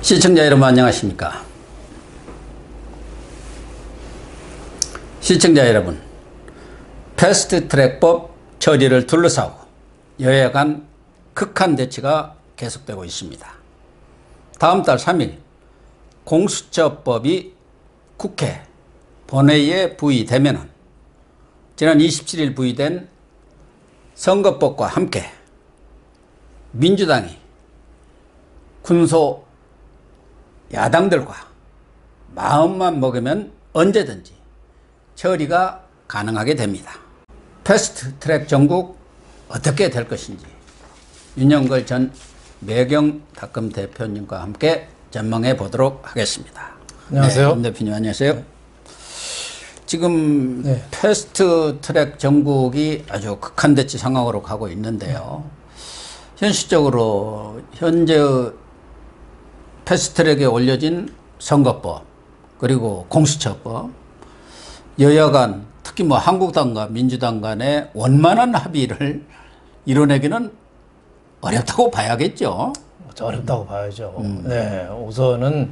시청자 여러분 안녕하십니까? 시청자 여러분, 패스트트랙법 처리를 둘러싸고 여야 간 극한 대치가 계속되고 있습니다. 다음 달 3일 공수처법이 국회 본회의에 부의되면은 지난 27일 부의된 선거법과 함께 민주당이 군소 야당들과 마음만 먹으면 언제든지 처리가 가능하게 됩니다. 패스트트랙 전국 어떻게 될 것인지 윤영걸 전 매경닷컴 대표님과 함께 전망해 보도록 하겠습니다. 안녕하세요. 네, 대표님 안녕하세요. 지금 패스트트랙 전국이 아주 극한 대치 상황으로 가고 있는데요. 현실적으로 현재 패스트트랙에 올려진 선거법 그리고 공수처법 여야 간 특히 뭐 한국당과 민주당 간의 원만한 합의를 이뤄내기는 어렵다고 봐야겠죠. 어렵다고 봐야죠. 네, 우선은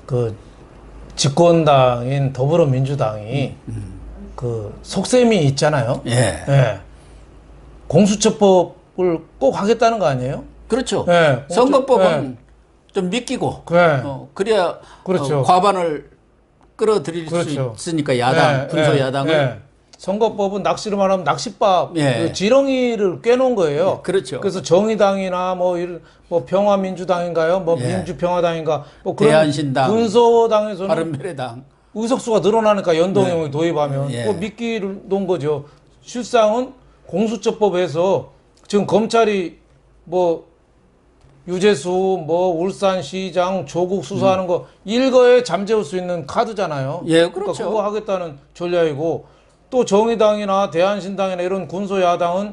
그 집권당인 더불어민주당이 그 속셈이 있잖아요. 예. 네. 공수처법을 꼭 하겠다는 거 아니에요? 그렇죠. 네, 선거법은 좀 믿기고 네. 그래야 그렇죠. 과반을 끌어들일 그렇죠. 수 있으니까 야당, 군소 야당을 선거법은 낚시로 말하면 낚싯밥 예. 그 지렁이를 꿰놓은 거예요. 예, 그렇죠. 그래서 정의당이나 뭐 평화민주당인가요? 뭐 예. 민주평화당인가? 뭐 그런 대한신당, 군소당에서는 바른미래당 의석수가 늘어나니까 연동형을 도입하면 예. 그 미끼를 놓은 거죠. 실상은 공수처법에서 지금 검찰이 뭐 유재수, 뭐 울산시장, 조국 수사하는 거 일거에 잠재울 수 있는 카드잖아요. 예, 그러니까 그렇죠. 그거 하겠다는 전략이고 또 정의당이나 대한신당이나 이런 군소야당은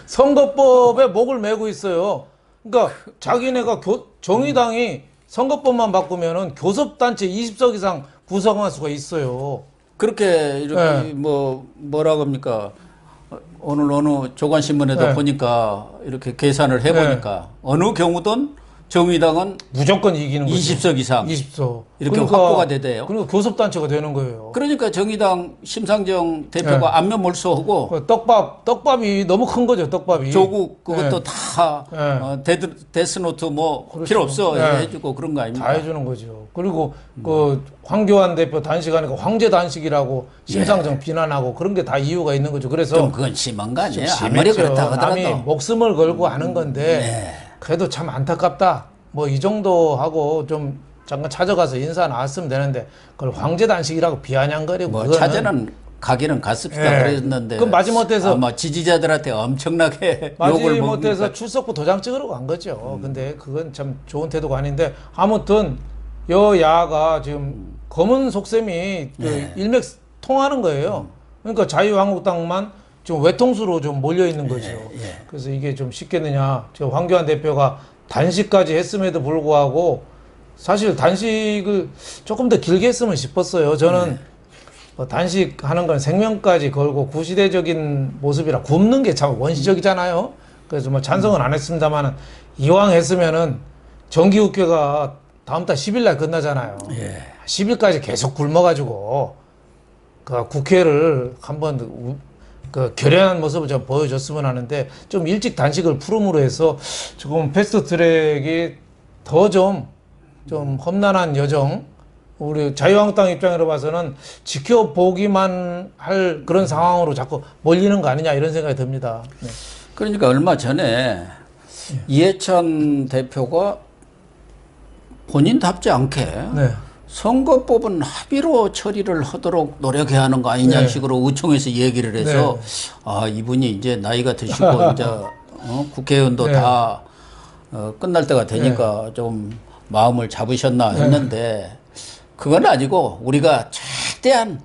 선거법에 목을 메고 있어요. 그러니까 자기네가 정의당이 선거법만 바꾸면은 교섭단체 20석 이상 구성할 수가 있어요. 그렇게 이렇게 뭐라고 합니까? 오늘 어느 조간신문에도 보니까 이렇게 계산을 해보니까 어느 경우든 정의당은 무조건 이기는 거죠. 20석 이상 20석. 이렇게 확보가 되대요. 그러니까 교섭단체가 되는 거예요. 그러니까 정의당 심상정 대표가 안면 몰수하고 그 떡밥이 너무 큰 거죠. 떡밥이. 조국 그것도 다 데스노트 뭐 그렇죠. 필요 없어 해주고 그런 거 아닙니까? 다 해주는 거죠. 그리고 그 황교안 대표 단식하니까 황제 단식이라고 심상정 비난하고 그런 게 다 이유가 있는 거죠. 그래서 좀 그건 심한 거 아니에요? 아무리 그렇다 남이 하더라도 목숨을 걸고 하는 건데 그래도 참 안타깝다. 뭐 이 정도 하고 좀 잠깐 찾아가서 인사 나왔으면 되는데 그걸 황제 단식이라고 비아냥거리고 뭐 그거는 찾아는 가기는 갔습니다. 그랬는데 그 마지못해서 아마 지지자들한테 엄청나게 욕을 마지못해서 먹으니까 출석부 도장 찍으러 간 거죠. 근데 그건 참 좋은 태도가 아닌데 아무튼 여야가 지금 검은 속셈이 그 일맥통하는 거예요. 그러니까 자유한국당만 좀 외통수로 좀 몰려 있는 거죠. 그래서 이게 좀 쉽겠느냐. 지금 황교안 대표가 단식까지 했음에도 불구하고 사실 단식을 조금 더 길게 했으면 싶었어요. 저는 단식하는 건 생명까지 걸고 구시대적인 모습이라 굶는 게 참 원시적이잖아요. 그래서 뭐 찬성은 안 했습니다만은 이왕 했으면은 정기국회가 다음 달 10일 날 끝나잖아요. 10일까지 계속 굶어가지고 그 국회를 한번 그 결연한 모습을 좀 보여줬으면 하는데 좀 일찍 단식을 풀음으로 해서 조금 패스트트랙이 더 좀 험난한 여정 우리 자유한국당 입장으로 봐서는 지켜보기만 할 그런 상황으로 자꾸 몰리는 거 아니냐 이런 생각이 듭니다. 네. 그러니까 얼마 전에 이해찬 대표가 본인답지 않게 선거법은 합의로 처리를 하도록 노력해야 하는 거 아니냐 식으로 의총에서 얘기를 해서 아 이분이 이제 나이가 드시고 이제 국회의원도 다 끝날 때가 되니까 좀 마음을 잡으셨나 했는데 그건 아니고 우리가 최대한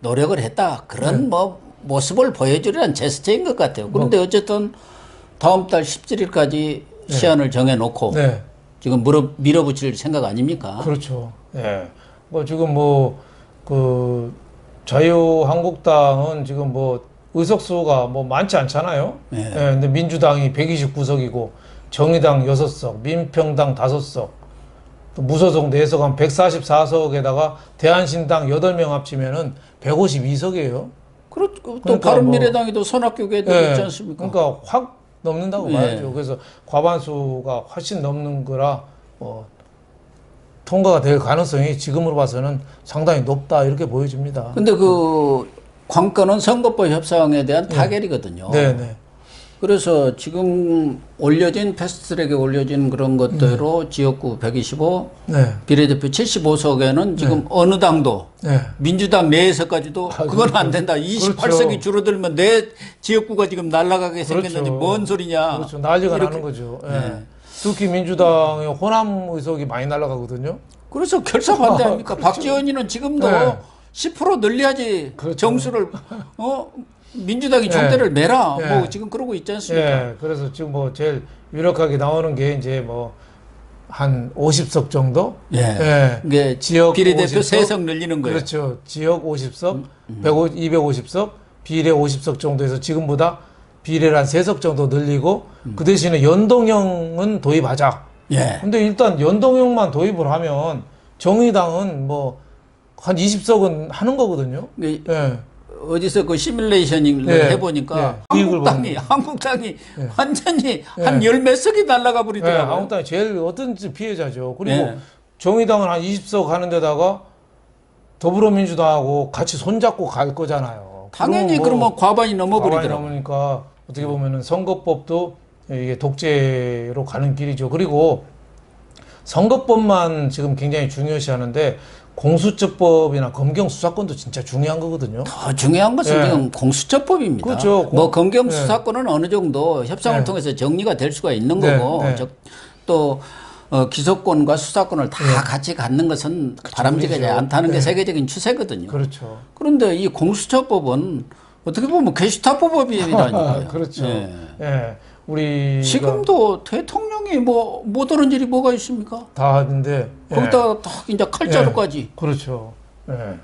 노력을 했다 그런 뭐 모습을 보여주려는 제스처인 것 같아요. 그런데 어쨌든 다음 달 17일까지 시한을 정해놓고 지금 밀어붙일 생각 아닙니까? 그렇죠. 예. 뭐 지금 그 자유한국당은 지금 의석수가 많지 않잖아요. 근데 민주당이 129석이고 정의당 6석, 민평당 5석, 또 무소속 4석 한 144석에다가 대한신당 8명 합치면은 152석이에요. 또 그러니까 바른미래당이 또 손학규계도 예, 있지 않습니까? 그러니까 확 넘는다고 예. 봐야죠. 그래서 과반수가 훨씬 넘는 거라 통과가 될 가능성이 지금으로 봐서는 상당히 높다 이렇게 보여집니다. 근데 그 관건은 선거법 협상에 대한 타결이거든요. 네네. 그래서 지금 올려진 패스트트랙에 올려진 그런 것대로 지역구 125, 네. 비례대표 75석에는 지금 어느 당도 네. 민주당 내에서까지도 그건 안 된다. 28석이 줄어들면 내 지역구가 지금 날아가게 생겼는데 뭔 소리냐. 그렇죠. 난리가 이렇게. 나는 거죠. 예. 네. 특히 민주당의 호남 의석이 많이 날아가거든요. 그래서 결사 반대 아닙니까? 그렇죠. 박지원이는 지금도 네. 10% 늘려야지 그렇죠. 정수를 민주당이 총대를 매라 예. 뭐 지금 그러고 있지 않습니까? 예. 그래서 지금 뭐 제일 유력하게 나오는 게 이제 뭐 한 50석 정도? 예. 예. 이게 지역 비례대표 50석? 3석 늘리는 거예요. 그렇죠. 지역 50석, 250석, 비례 50석 정도에서 지금보다 비례를 한 3석 정도 늘리고 그 대신에 연동형은 도입하자. 예. 근데 일단 연동형만 도입을 하면 정의당은 뭐 한 20석은 하는 거거든요. 그 예. 어디서 그 시뮬레이션을 예. 해보니까 예. 이익을 한국당이 완전히 한 열 몇 석이 날아가 예. 버리더라고요. 한국당이 제일 어떤지 피해자죠. 그리고 예. 정의당은 한 20석 하는 데다가 더불어민주당하고 같이 손잡고 갈 거잖아요. 당연히 그러면 과반이 넘어버리더라고요. 과반이 넘으니까 어떻게 보면은 선거법도 이게 독재로 가는 길이죠. 그리고 선거법만 지금 굉장히 중요시하는데 공수처법이나 검경 수사권도 진짜 중요한 거거든요. 더 중요한 것은 예. 지금 공수처법입니다. 그렇죠. 뭐 검경 예. 수사권은 어느 정도 협상을 예. 통해서 정리가 될 수가 있는 네, 거고 네. 또 기소권과 수사권을 다 같이 갖는 것은 바람직하지 그렇죠. 않다는 게 네. 세계적인 추세거든요. 그렇죠. 그런데 이 공수처법은 어떻게 보면 게슈타포법이라니까요. 그렇죠. 예. 예. 우리 지금도 대통령이 뭐 못 하는 일이 뭐가 있습니까? 다 하는데 거기다가 딱 이제 칼자루까지. 그렇죠. 예.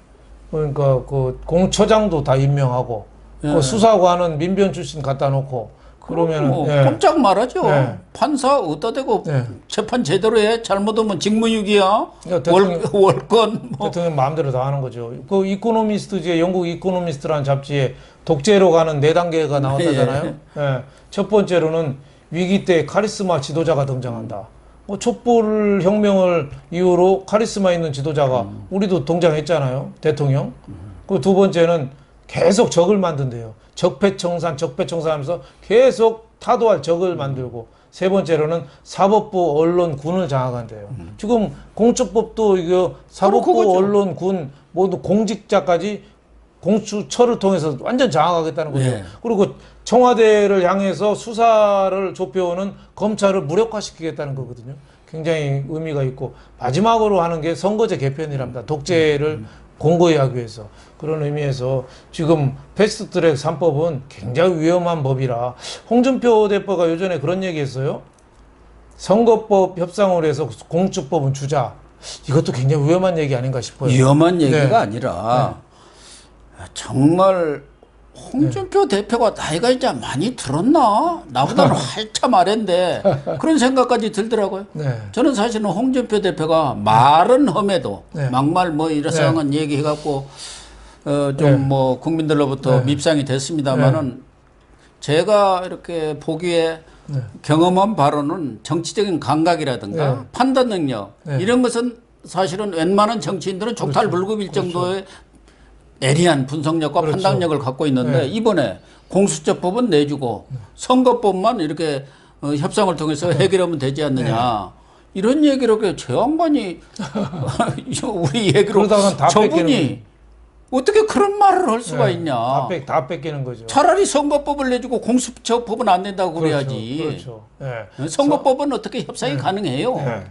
그러니까 그 공처장도 다 임명하고 예. 그 수사관은 민변 출신 갖다 놓고 그러면 뭐 예. 꼼짝 말하죠. 예. 판사 어디다 대고 예. 재판 제대로 해. 잘못하면 직무유기야. 그러니까 월권 뭐. 대통령 마음대로 다 하는 거죠. 그 이코노미스트지에 영국 이코노미스트라는 잡지에 독재로 가는 4단계가 나왔다잖아요. 예. 첫 번째로는 위기 때 카리스마 지도자가 등장한다. 뭐 촛불 혁명을 이후로 카리스마 있는 지도자가 우리도 등장했잖아요. 대통령. 그 두 번째는 계속 적을 만든대요. 적폐청산 하면서 계속 타도할 적을 만들고 세 번째로는 사법부, 언론, 군을 장악한대요. 지금 공처법도 이거 사법부, 그거죠. 언론, 군 모두 공직자까지 공수처를 통해서 완전 장악하겠다는 거죠. 예. 그리고 청와대를 향해서 수사를 좁혀오는 검찰을 무력화시키겠다는 거거든요. 굉장히 의미가 있고 마지막으로 하는 게 선거제 개편이랍니다. 독재를 공고히 하기 위해서. 그런 의미에서 지금 패스트트랙 3법은 굉장히 위험한 법이라 홍준표 대표가 예전에 그런 얘기했어요. 선거법 협상을 해서 공수법은 주자. 이것도 굉장히 위험한 얘기 아닌가 싶어요. 위험한 얘기가 네. 아니라 정말 홍준표 대표가 나이가 이제 많이 들었나? 나보다는 한참 아래인데 그런 생각까지 들더라고요. 네. 저는 사실은 홍준표 대표가 말은 험해도 네. 막말 뭐 이러상한 얘기해갖고 좀 네. 뭐 국민들로부터 네. 밉상이 됐습니다만은 제가 이렇게 보기에 네. 경험한 바로는 정치적인 감각이라든가 네. 판단 능력 네. 이런 것은 사실은 웬만한 정치인들은 족탈불급일 정도의 예리한 분석력과 그렇죠. 판단력을 갖고 있는데 네. 이번에 공수처법은 내주고 선거법만 이렇게 협상을 통해서 해결하면 되지 않느냐 이런 얘기를 제 양반이 우리 얘기로 그러다간 다 뺏기는 저분이 어떻게 그런 말을 할 수가 네. 있냐. 다 뺏기는 거죠. 차라리 선거법을 내주고 공수처법은 안 된다고 그래야지. 그렇죠. 네. 선거법은 어떻게 협상이 가능해요? 네.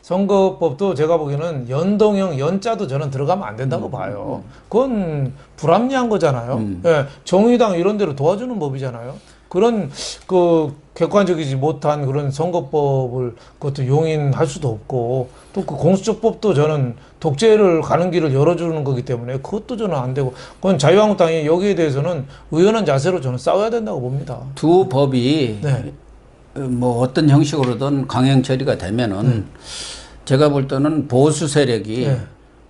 선거법도 제가 보기에는 연동형 연자도 저는 들어가면 안 된다고 봐요. 그건 불합리한 거잖아요. 예, 정의당 이런 데로 도와주는 법이잖아요. 그런 그 객관적이지 못한 그런 선거법을 그것도 용인할 수도 없고 또 그 공수처법도 저는 독재를 가는 길을 열어주는 거기 때문에 그것도 저는 안 되고 그건 자유한국당이 여기에 대해서는 의연한 자세로 저는 싸워야 된다고 봅니다. 두 법이 네. 뭐 어떤 형식으로든 강행 처리가 되면은 제가 볼 때는 보수 세력이 네.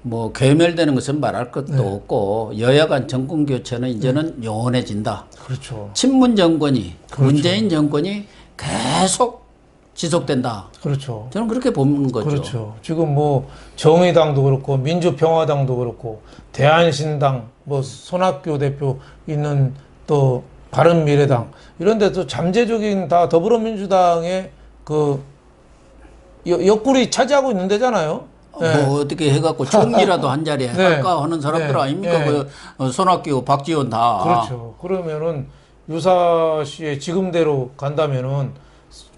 뭐 괴멸되는 것은 말할 것도 없고 여야 간 정권 교체는 이제는 영원해진다. 그렇죠. 친문 정권이 그렇죠. 문재인 정권이 계속 지속된다. 그렇죠. 저는 그렇게 보는 거죠. 그렇죠. 지금 뭐 정의당도 그렇고 민주평화당도 그렇고 대한신당 뭐 손학규 대표 있는 또 바른미래당 이런 데도 잠재적인 다 더불어민주당의 그 옆구리 차지하고 있는 데잖아요. 네. 뭐 어떻게 해갖고 총리라도 한 자리에 네. 할까 하는 사람들 네. 아닙니까? 네. 그 손학규, 박지원 다. 그렇죠. 그러면은 유사시에 지금대로 간다면은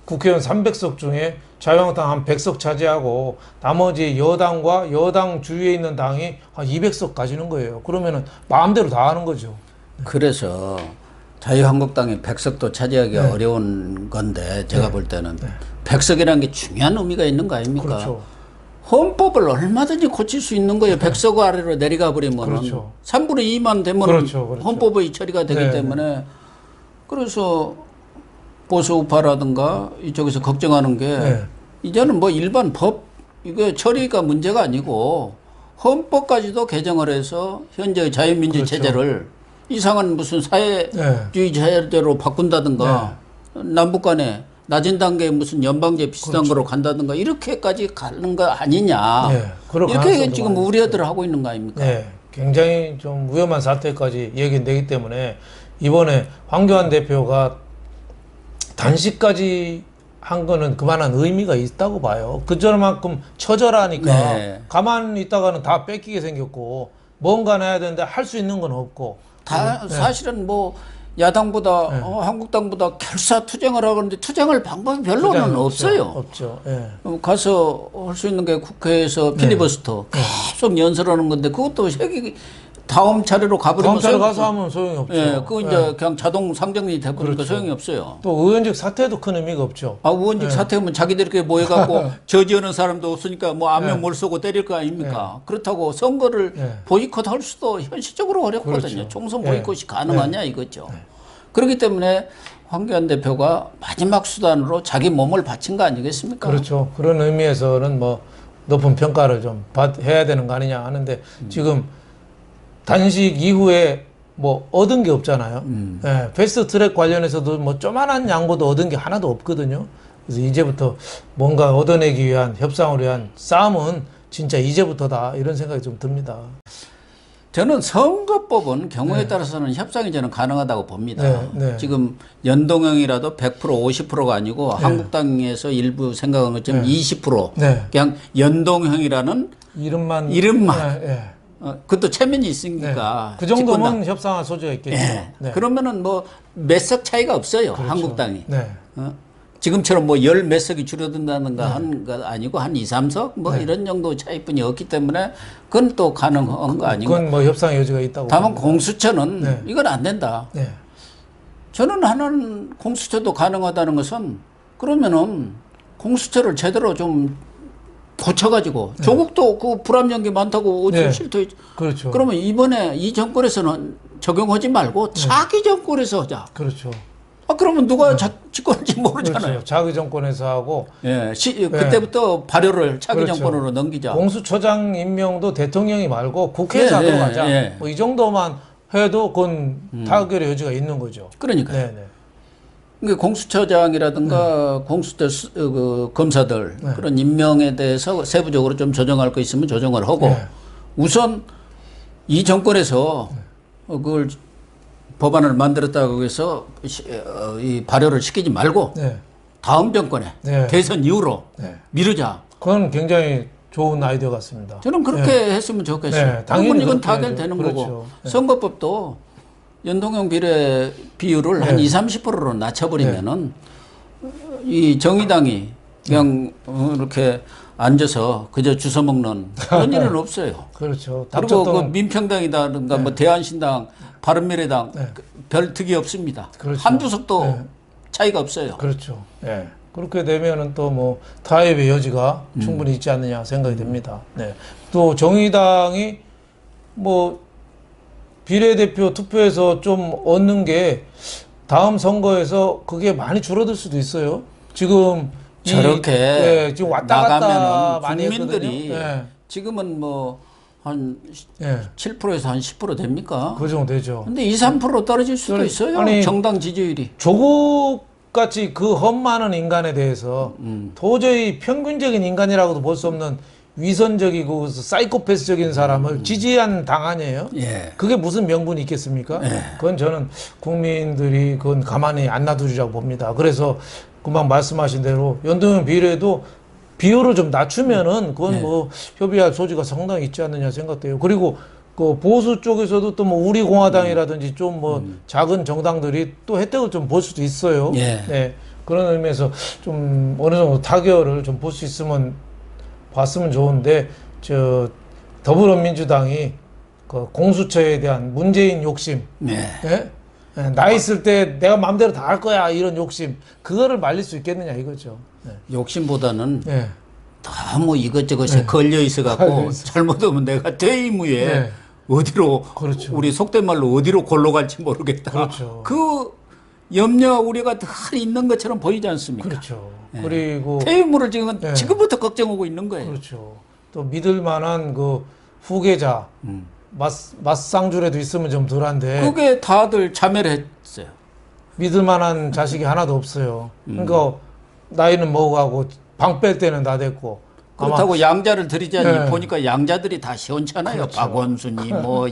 국회의원 300석 중에 자유한국당 한 100석 차지하고 나머지 여당과 여당 주위에 있는 당이 한 200석 가지는 거예요. 그러면은 마음대로 다 하는 거죠. 그래서 자유한국당이 100석도 차지하기 네. 어려운 건데 제가 네. 볼 때는 100석이라는 게 중요한 의미가 있는 거 아닙니까? 그렇죠. 헌법을 얼마든지 고칠 수 있는 거예요. 100석 아래로 내려가 버리면 그렇죠. 3분의 2만 되면 그렇죠. 그렇죠. 헌법의 처리가 되기 네, 때문에 그래서 보수 우파라든가 이쪽에서 걱정하는 게 네. 이제는 뭐 일반 법 이거 처리가 문제가 아니고 헌법까지도 개정을 해서 현재의 자유민주 그렇죠. 체제를 이상한 무슨 사회주의 네. 체제로 바꾼다든가 남북 간에 낮은 단계의 무슨 연방제 비슷한 그렇죠. 거로 간다든가 이렇게까지 가는 거 아니냐. 네. 그럴 이렇게 가능성도 지금 많이 우려들을 하고 있는 거 아닙니까? 네, 굉장히 좀 위험한 사태까지 얘기되기 때문에 이번에 황교안 대표가 단식까지 한 거는 그만한 의미가 있다고 봐요. 그저만큼 처절하니까 네. 가만히 있다가는 다 뺏기게 생겼고 뭔가 해야 되는데 할 수 있는 건 없고 다 사실은 뭐 야당보다 한국당보다 결사투쟁을 하는데 투쟁할 방법이 별로는 투쟁은 없어요. 없죠. 예. 가서 할 수 있는 게 국회에서 필리버스터 계속 연설하는 건데 그것도 세기 다음 차례로 가버리면 다음 차례 가서 하면 소용이 없죠. 예, 그거 이제 그냥 자동 상정이 돼버리니까 그렇죠. 소용이 없어요. 또 의원직 사퇴도 큰 의미가 없죠. 아, 의원직 사퇴하면 자기들끼리 모여갖고 저지하는 사람도 없으니까 뭐 안면 뭘 쏘고 때릴 거 아닙니까? 그렇다고 선거를 보이콧 할 수도 현실적으로 어렵거든요. 그렇죠. 총선 보이콧이 가능하냐 이거죠. 그렇기 때문에 황교안 대표가 마지막 수단으로 자기 몸을 바친 거 아니겠습니까? 그렇죠. 그런 의미에서는 뭐 높은 평가를 좀 해야 되는 거 아니냐 하는데 지금 단식 이후에 뭐 얻은 게 없잖아요. 예, 패스트 트랙 관련해서도 뭐 조만한 양보도 얻은 게 하나도 없거든요. 그래서 이제부터 뭔가 얻어내기 위한 협상을 위한 싸움은 진짜 이제부터다 이런 생각이 좀 듭니다. 저는 선거법은 경우에 따라서는 협상이 저는 가능하다고 봅니다. 네, 네. 지금 연동형이라도 100% 50%가 아니고 한국당에서 일부 생각한 것처럼 20% 네. 그냥 연동형이라는 이름만 예. 그것도 체면이 있으니까 그 정도면 집권당. 협상할 소지가 있겠죠. 예. 네. 그러면은 뭐 몇 석 차이가 없어요. 그렇죠. 한국당이. 네. 지금처럼 뭐 열 몇 석이 줄어든다는가 하는 거 아니고 한 2, 3석 뭐 이런 정도 차이뿐이 없기 때문에 그건 또 가능한 거 아닌가. 그건 뭐 협상의 여지가 있다고. 다만 봅니다. 공수처는 이건 안 된다. 네. 저는 하나는 공수처도 가능하다는 것은 그러면은 공수처를 제대로 좀 고쳐가지고 조국도 그 불합리한 게 많다고 어쩔 실토 그렇죠. 그러면 이번에 이 정권에서는 적용하지 말고 자기 정권에서 하자. 그렇죠. 아 그러면 누가 집권할지 모르잖아요. 그렇죠. 자기 정권에서 하고 예, 그때부터 발효를 자기 그렇죠. 정권으로 넘기자. 공수처장 임명도 대통령이 말고 국회에서 네, 하도록 네, 하자. 네. 뭐 이 정도만 해도 그건 타결의 여지가 있는 거죠. 그러니까요. 네, 네. 그러니까 공수처장이라든가 공수처 그 검사들 그런 임명에 대해서 세부적으로 좀 조정할 거 있으면 조정을 하고 우선 이 정권에서 그걸 법안을 만들었다고 해서 이 발효를 시키지 말고 다음 정권에 대선 이후로 미루자. 그건 굉장히 좋은 아이디어 같습니다. 저는 그렇게 했으면 좋겠어요. 당연히 이건 타결되는 그렇죠. 거고 선거법도 연동형 비례 비율을 한 20, 30%로 낮춰버리면은 이 정의당이 그냥 이렇게 앉아서 그저 주워 먹는 그런 일은 없어요. 그렇죠. 그리고 그 민평당이다든가 뭐 대한신당, 바른미래당 별 득이 없습니다. 그렇죠. 한두 석도 차이가 없어요. 그렇죠. 예. 그렇게 되면은 또 뭐 타협의 여지가 충분히 있지 않느냐 생각이 됩니다. 네. 또 정의당이 뭐 비례대표 투표에서 좀 얻는 게 다음 선거에서 그게 많이 줄어들 수도 있어요. 지금 저렇게 지금 왔다 갔다 나가면은 많이 국민들이 했거든요. 지금은 뭐 한 예. 7%에서 한 10% 됩니까? 그 정도 되죠. 근데 2, 3% 떨어질 수도 있어요. 아니, 정당 지지율이. 조국 같이 그 험 많은 인간에 대해서 도저히 평균적인 인간이라고도 볼 수 없는 위선적이고 사이코패스적인 사람을 지지한 당 아니에요? 예. 그게 무슨 명분이 있겠습니까? 그건 저는 국민들이 그건 가만히 안 놔두리라고 봅니다. 그래서 금방 말씀하신 대로 연동형 비례도 비율을 좀 낮추면은 그건 뭐 협의할 소지가 상당히 있지 않느냐 생각돼요. 그리고 그 보수 쪽에서도 또 뭐 우리 공화당이라든지 좀 뭐 작은 정당들이 또 혜택을 좀 볼 수도 있어요. 예. 네. 그런 의미에서 좀 어느 정도 타결을 좀 볼 수 있으면 봤으면 좋은데 저 더불어민주당이 그 공수처에 대한 문재인 욕심, 네. 예? 예, 나 있을 때 내가 마음대로 다 할 거야 이런 욕심 그거를 말릴 수 있겠느냐 이거죠. 네. 욕심보다는 예. 너무 이것저것에 걸려 있어갖고 잘못하면 내가 퇴임후에 네. 어디로 그렇죠. 우리 속된 말로 어디로 골로 갈지 모르겠다. 그렇죠. 그 염려 우려가 늘 있는 것처럼 보이지 않습니까? 그렇죠. 그리고 퇴임물을 지금 네. 지금부터 걱정하고 있는 거예요. 그렇죠. 또 믿을 만한 그 후계자 맞상줄에도 있으면 좀 덜한데 그게 다들 참여를 했어요. 믿을 만한 자식이 하나도 없어요. 그러니까 나이는 먹어가고 방 뺄 때는 다 됐고 그렇다고 양자를 들이자니 네. 보니까 양자들이 다 시원찮아요. 그렇죠. 박원순이 뭐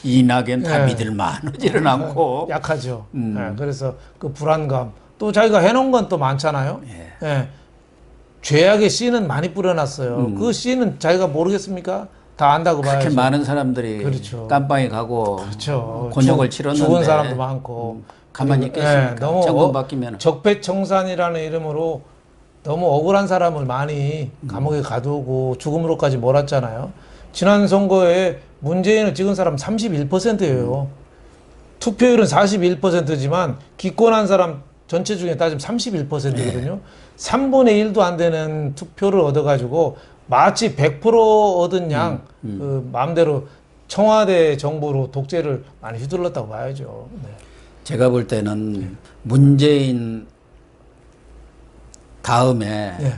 이낙연 다 네. 믿을 만하지는 않고. 약하죠. 예, 그래서 그 불안감 또 자기가 해놓은 건 또 많잖아요. 예. 죄악의 씨는 많이 뿌려놨어요. 그 씨는 자기가 모르겠습니까? 다 안다고 그렇게 봐야죠. 많은 사람들이 그렇죠. 깜빵에 가고 그렇죠. 곤욕을 치렀는데 죽은 사람도 많고 가만히 그리고, 있겠습니까? 너무 정권 바뀌면. 적폐청산이라는 이름으로 너무 억울한 사람을 많이 감옥에 가두고 죽음으로까지 몰았잖아요. 지난 선거에 문재인을 찍은 사람 31%예요. 투표율은 41%지만 기권한 사람 전체 중에 따지면 31%거든요. 3분의 1도 안 되는 투표를 얻어가지고 마치 100% 얻은 양 그 마음대로 청와대 정부로 독재를 많이 휘둘렀다고 봐야죠. 네. 제가 볼 때는 문재인 다음에 네.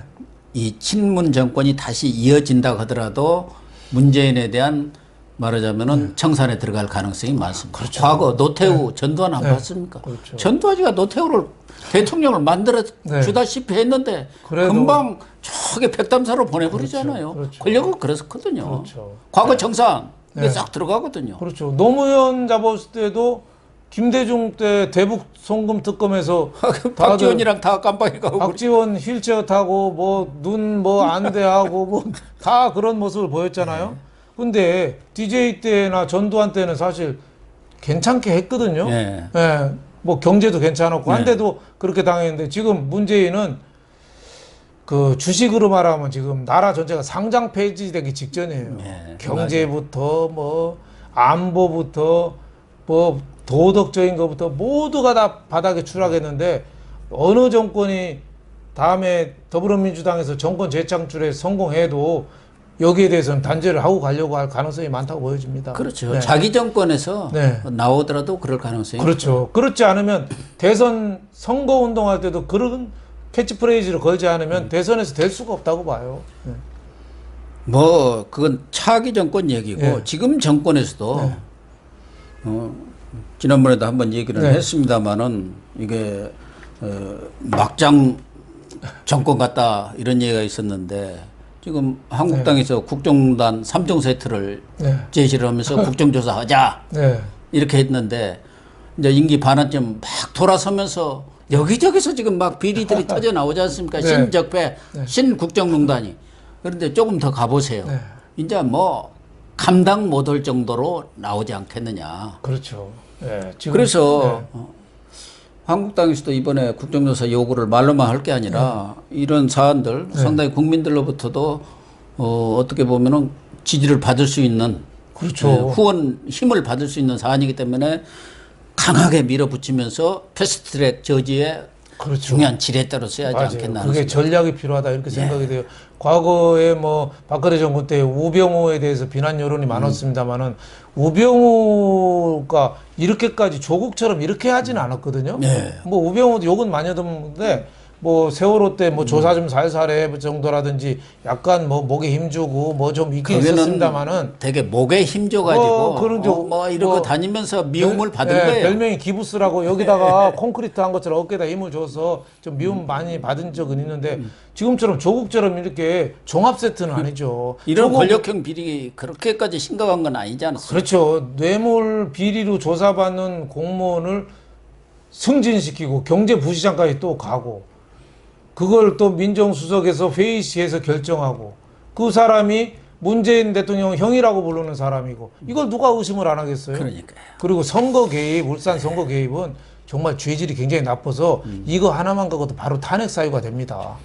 이 친문 정권이 다시 이어진다고 하더라도 문재인에 대한 말하자면은 청산에 들어갈 가능성이 많습니다. 그렇죠. 과거 노태우 전두환 안 네. 봤습니까? 그렇죠. 전두환이가 노태우를 대통령을 만들어 네. 주다시피 했는데 그래도 금방 저게 백담사로 보내버리잖아요. 그렇죠. 권력은 그랬었거든요. 그렇죠. 과거 청산 이게 네. 싹 들어가거든요. 그렇죠. 노무현 잡았을 때도 김대중 때 대북 송금 특검에서 박지원이랑 다 깜빡이 가고 박지원 휠체어 타고 뭐 눈 뭐 안대하고 뭐 다 그런 모습을 보였잖아요. 근데 DJ 때나 전두환 때는 사실 괜찮게 했거든요. 네. 예, 뭐 경제도 괜찮았고 네. 한데도 그렇게 당했는데 지금 문재인은 그 주식으로 말하면 지금 나라 전체가 상장 폐지되기 직전이에요. 네, 경제부터 뭐 안보부터 뭐 도덕적인 것부터 모두가 다 바닥에 추락했는데 어느 정권이 다음에 더불어민주당에서 정권 재창출에 성공해도 여기에 대해서는 단죄를 하고 가려고 할 가능성이 많다고 보여집니다. 그렇죠. 네. 자기 정권에서 네. 나오더라도 그럴 가능성이 그렇죠. 그렇지 않으면 대선 선거 운동할 때도 그런 캐치프레이즈를 걸지 않으면 대선에서 될 수가 없다고 봐요. 네. 뭐 그건 차기 정권 얘기고 네. 지금 정권에서도 지난번에도 한번 얘기를 네. 했습니다마는 이게 막장 정권 같다 이런 얘기가 있었는데 지금 한국당에서 국정단 3종 세트를 네. 제시를 하면서 국정조사하자 네. 이렇게 했는데 이제 임기 반환점 막 돌아서면서 여기저기서 지금 막 비리들이 터져 나오지 않습니까? 네. 신적폐, 신국정농단이. 그런데 조금 더 가보세요. 네. 이제 뭐 감당 못할 정도로 나오지 않겠느냐. 그렇죠. 네. 지금, 그래서 한국당에서도 이번에 국정조사 요구를 말로만 할 게 아니라 이런 사안들 상당히 국민들로부터도 어떻게 보면은 지지를 받을 수 있는 그렇죠. 후원 힘을 받을 수 있는 사안이기 때문에 강하게 밀어붙이면서 패스트트랙 저지에 그렇죠. 중요한 지렛대로 써야지 맞아요. 않겠나. 그게 전략이 필요하다 이렇게 생각이 돼요. 과거에 뭐 박근혜 정권 때 우병우에 대해서 비난 여론이 많았습니다만은 우병우가 이렇게까지 조국처럼 이렇게 하지는 않았거든요. 네. 뭐 우병우도 욕은 많이 하던데 뭐 세월호 때 뭐 조사 좀 살살 해 정도라든지 약간 뭐 목에 힘주고 뭐 좀 있긴 있었습니다만은 되게 목에 힘줘가지고 그런 뭐 이러고 뭐 다니면서 미움을 받은 예, 거예요. 별명이 기부스라고 여기다가 콘크리트 한 것처럼 어깨에다 힘을 줘서 좀 미움 많이 받은 적은 있는데 지금처럼 조국처럼 이렇게 종합 세트는 아니죠. 이런 권력형 비리 그렇게까지 심각한 건 아니지 않습니까? 그렇죠. 뇌물 비리로 조사받는 공무원을 승진시키고 경제부시장까지 또 가고 그걸 또 민정수석에서 회의실에서 결정하고 그 사람이 문재인 대통령 형이라고 부르는 사람이고 이걸 누가 의심을 안 하겠어요? 그러니까요. 그리고 선거 개입, 울산 선거 개입은 정말 죄질이 굉장히 나빠서 이거 하나만 갖고도 바로 탄핵 사유가 됩니다.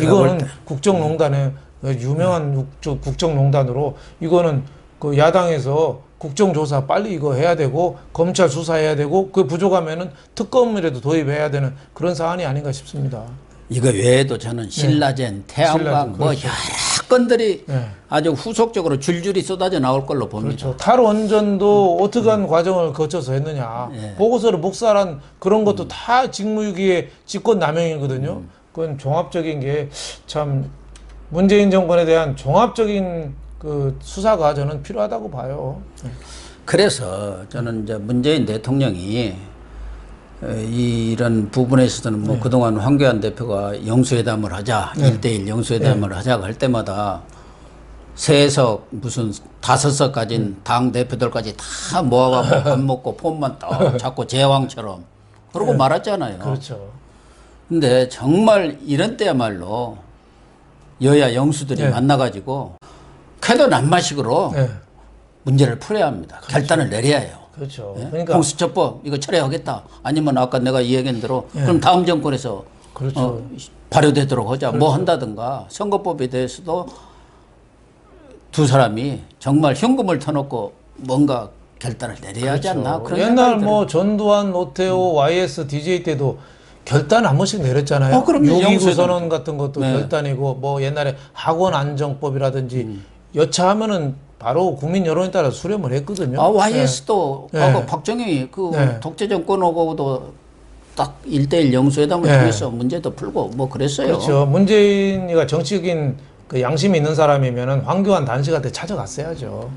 이거는 국정농단의 유명한 국정농단으로 이거는 그 야당에서 국정조사 빨리 이거 해야 되고 검찰 수사해야 되고 그 부족하면은 특검이라도 도입해야 되는 그런 사안이 아닌가 싶습니다. 이거 외에도 저는 신라젠, 태양광 뭐 그렇죠. 여러 건들이 네. 아주 후속적으로 줄줄이 쏟아져 나올 걸로 봅니다. 그렇죠. 탈원전도 어떻게 한 과정을 거쳐서 했느냐. 보고서를 묵살한 그런 것도 다 직무유기의 직권남용이거든요. 그건 종합적인 게 참 문재인 정권에 대한 종합적인 그 수사가 저는 필요하다고 봐요. 그래서 저는 이제 문재인 대통령이 이런 부분에 있어서는 뭐 그동안 황교안 대표가 영수회담을 하자, 1대1 영수회담을 하자고 할 때마다 3석 무슨 5석 가진 당 대표들까지 다 모아가지고 밥 먹고 폰만 딱 잡고 제왕처럼 그러고 말았잖아요. 그렇죠. 근데 정말 이런 때야말로 여야 영수들이 만나가지고 캐도 난마식으로 문제를 풀어야 합니다. 결단을 내려야 해요. 그렇죠. 예? 그러니까 공수처법 이거 철회하겠다. 아니면 아까 내가 이야기한 대로 그럼 다음 정권에서 그렇죠. 발효되도록 하자. 뭐 한다든가 선거법에 대해서도 두 사람이 정말 현금을 터놓고 뭔가 결단을 내려야 하지 않나. 그런 옛날 생각이 뭐 전두환, 노태우, YS, DJ 때도 결단 한 번씩 내렸잖아요. 그럼요. 6.29 영수회담. 선언 같은 것도 결단이고 뭐 옛날에 학원 안정법이라든지 여차하면은 바로 국민 여론에 따라 수렴을 했거든요. YS도 아까 박정희 그 독재 정권 오고도 딱 1대1 영수회담을 통해서 문제도 풀고 뭐 그랬어요. 그렇죠. 문재인이가 정치적인 그 양심이 있는 사람이면은 황교안 단식한테 찾아갔어야죠.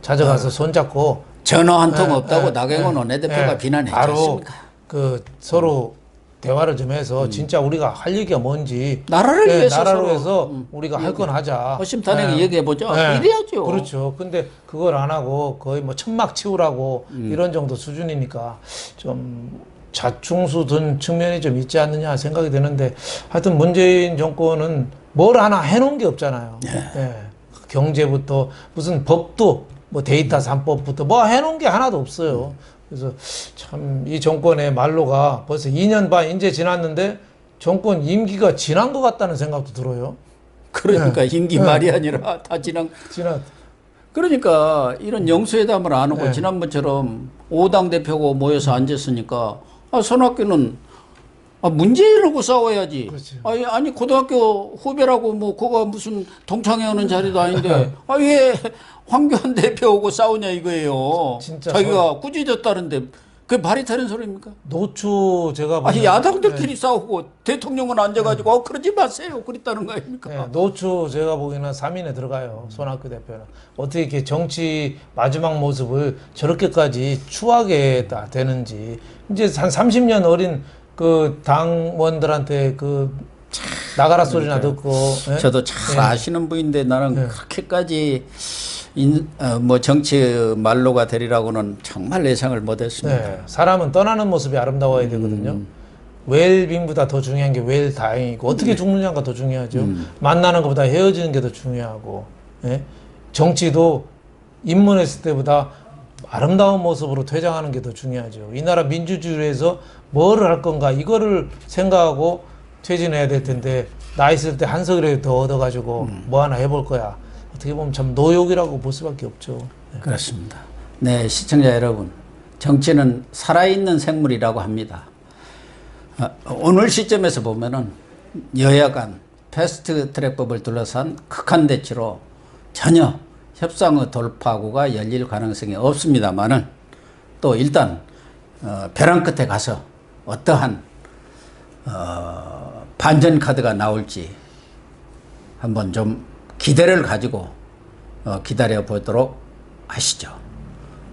찾아가서 손잡고 전화 한 통 없다고 나경원 원내대표가 비난했지 바로 않습니까? 그 서로 대화를 좀 해서 진짜 우리가 할 얘기가 뭔지 나라를 위해서 나라를 서로, 위해서 우리가 할 건 하자. 허심탄회하게 얘기해보자. 이래야죠. 그렇죠. 근데 그걸 안 하고 거의 뭐 천막 치우라고 이런 정도 수준이니까 좀 자충수 든 측면이 좀 있지 않느냐 생각이 드는데 하여튼 문재인 정권은 뭘 하나 해놓은 게 없잖아요. 경제부터 무슨 법도 뭐 데이터 3법부터 뭐 해놓은 게 하나도 없어요. 그래서 참 이 정권의 말로가 벌써 2년 반 이제 지났는데 정권 임기가 지난 것 같다는 생각도 들어요. 그러니까 임기 말이 아니라 다 지난. 그러니까 이런 영수회담을 안 하고 지난번처럼 5당 대표가 모여서 앉았으니까 손학규는 문재인하고 싸워야지. 그렇죠. 아니 고등학교 후배라고 뭐 그거 무슨 동창회하는 자리도 아닌데 왜 황교안 대표하고 싸우냐 이거예요. 진짜 자기가 꾸짖었다는데 그게 말이 되는 소리입니까? 노초 제가 보면 야당들끼리 싸우고 대통령은 앉아가지고 그러지 마세요. 그랬다는 거 아닙니까? 노초 제가 보기에는 3인에 들어가요. 손학규 대표는. 어떻게 이렇게 정치 마지막 모습을 저렇게까지 추하게 다 되는지. 이제 한 30년 어린 그 당원들한테 그 나가라 소리나 듣고. 저도 잘 아시는 분인데 나는 그렇게까지 뭐 정치 말로가 되리라고는 정말 예상을 못했습니다. 사람은 떠나는 모습이 아름다워야 되거든요. 웰빙보다 더 중요한 게 웰다잉이고 어떻게 죽느냐가 더 중요하죠. 만나는 것보다 헤어지는 게 더 중요하고 정치도 입문했을 때보다 아름다운 모습으로 퇴장하는 게 더 중요하죠. 이 나라 민주주의에서 뭐를 할 건가 이거를 생각하고 퇴진해야 될 텐데 나 있을 때 한석이라도 더 얻어가지고 뭐 하나 해볼 거야. 어떻게 보면 참 노욕이라고 볼 수밖에 없죠. 그렇습니다. 네, 시청자 여러분. 정치는 살아있는 생물이라고 합니다. 오늘 시점에서 보면은 여야 간 패스트트랙법을 둘러싼 극한 대치로 전혀 협상의 돌파구가 열릴 가능성이 없습니다만은 또 일단 벼랑 끝에 가서 어떠한 반전 카드가 나올지 한번 좀 기대를 가지고 기다려 보도록 하시죠.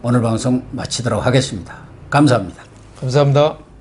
오늘 방송 마치도록 하겠습니다. 감사합니다. 감사합니다.